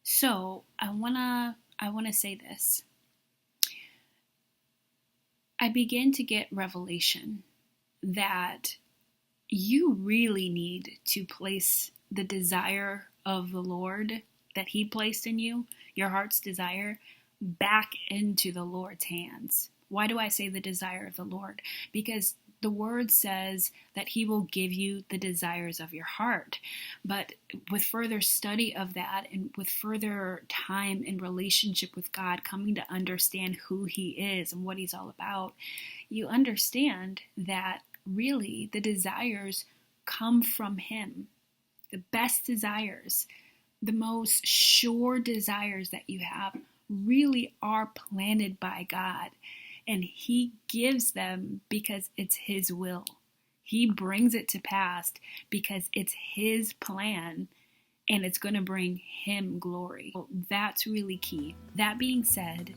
So I wanna say this. I begin to get revelation that you really need to place the desire of the Lord that He placed in you, your heart's desire, back into the Lord's hands. Why do I say the desire of the Lord? Because the word says that He will give you the desires of your heart. But with further study of that and with further time in relationship with God, coming to understand who He is and what He's all about, you understand that really the desires come from Him. The best desires, the most sure desires that you have really are planted by God. And He gives them because it's His will. He brings it to pass because it's His plan and it's going to bring Him glory. So that's really key. That being said,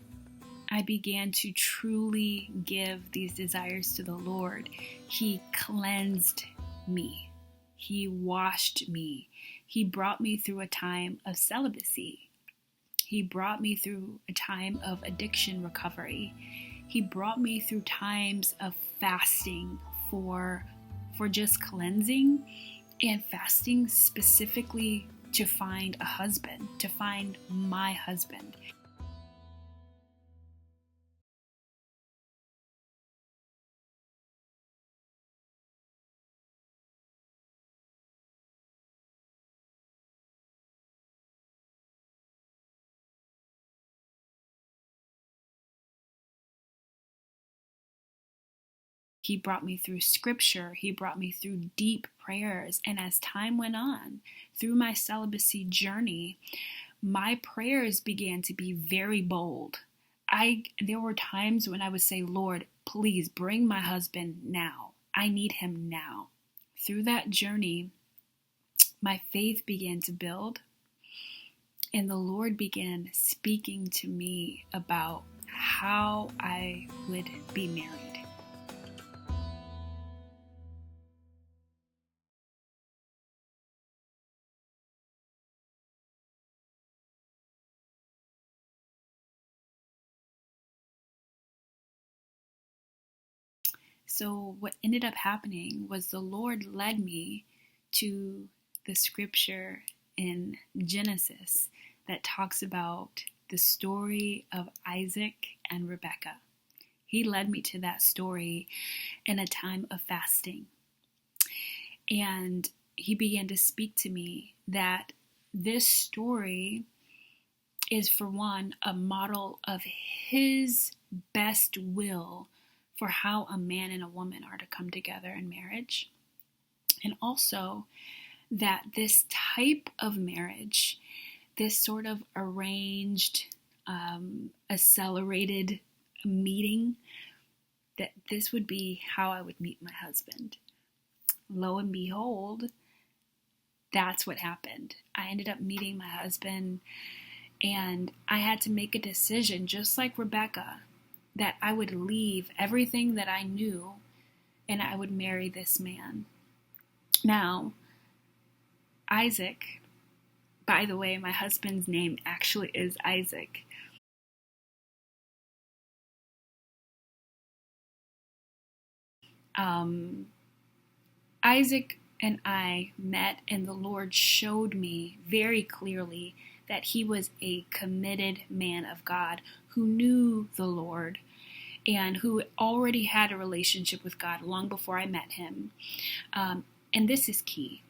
I began to truly give these desires to the Lord. He cleansed me. He washed me. He brought me through a time of celibacy. He brought me through a time of addiction recovery. He brought me through times of fasting for just cleansing, and fasting specifically to find a husband, to find my husband. He brought me through scripture. He brought me through deep prayers. And as time went on, through my celibacy journey, my prayers began to be very bold. There were times when I would say, Lord, please bring my husband now. I need him now. Through that journey, my faith began to build, and the Lord began speaking to me about how I would be married. So what ended up happening was the Lord led me to the scripture in Genesis that talks about the story of Isaac and Rebekah. He led me to that story in a time of fasting. And he began to speak to me that this story is, for one, a model of his best will for how a man and a woman are to come together in marriage. And also that this type of marriage, this sort of arranged, accelerated meeting, that this would be how I would meet my husband. Lo and behold, that's what happened. I ended up meeting my husband, and I had to make a decision, just like Rebecca, that I would leave everything that I knew and I would marry this man. Now, Isaac, by the way, my husband's name actually is Isaac. Um, Isaac and I met, and the Lord showed me very clearly that he was a committed man of God who knew the Lord and who already had a relationship with God long before I met him. And this is key.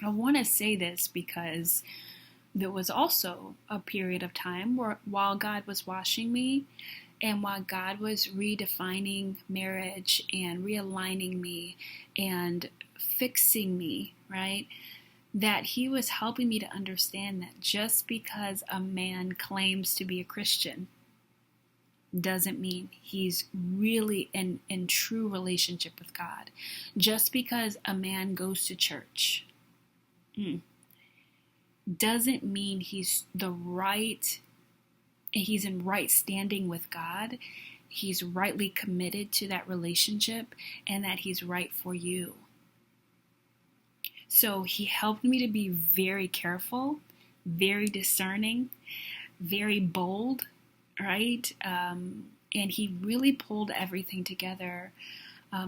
I want to say this because there was also a period of time where, while God was washing me and while God was redefining marriage and realigning me and fixing me, right, that he was helping me to understand that just because a man claims to be a Christian doesn't mean he's really in true relationship with God. Just because a man goes to church doesn't mean he's in right standing with God. He's rightly committed to that relationship and that he's right for you. So he helped me to be very careful very discerning, very bold, right? And he really pulled everything together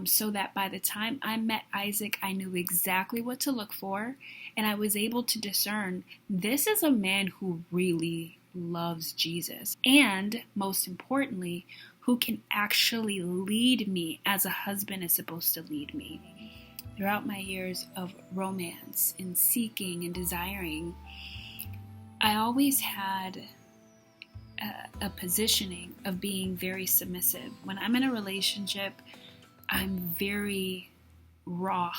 so that by the time I met Isaac, I knew exactly what to look for, and I was able to discern this is a man who really loves Jesus, and most importantly, who can actually lead me as a husband is supposed to lead me. Throughout my years of romance and seeking and desiring, I always had a positioning of being very submissive. When I'm in a relationship, I'm very raw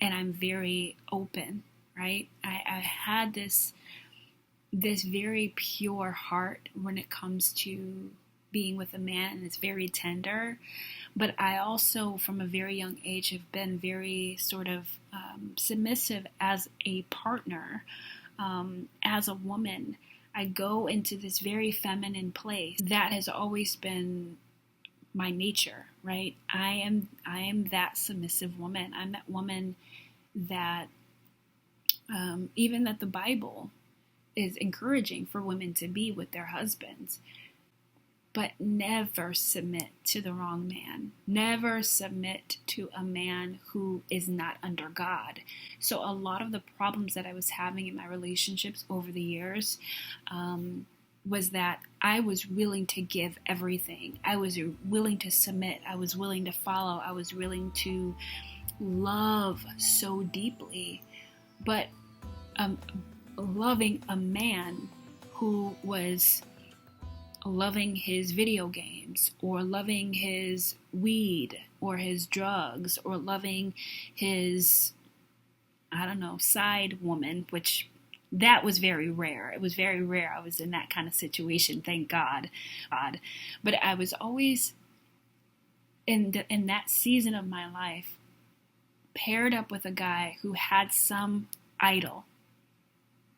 and I'm very open, right? I had this very pure heart when it comes to being with a man, and it's very tender. But I also, from a very young age, have been very sort of submissive as a partner, as a woman. I go into this very feminine place that has always been my nature, right? I am that submissive woman. I'm that woman that even that the Bible is encouraging for women to be with their husbands, but never submit to the wrong man. Never submit to a man who is not under God. So a lot of the problems that I was having in my relationships over the years was that I was willing to give everything. I was willing to submit. I was willing to follow. I was willing to love so deeply. But loving a man who was loving his video games, or loving his weed or his drugs, or loving his, I don't know, side woman, which that was very rare. It was very rare I was in that kind of situation, thank God. But I was always in that season of my life paired up with a guy who had some idol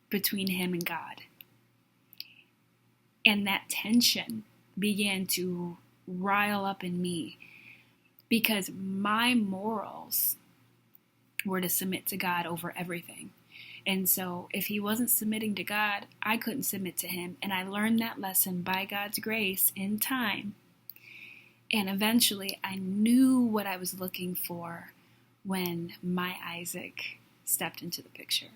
between him and God. And that tension began to rile up in me because my morals were to submit to God over everything. And so if he wasn't submitting to God, I couldn't submit to him. And I learned that lesson by God's grace in time. And eventually I knew what I was looking for when my Isaac stepped into the picture.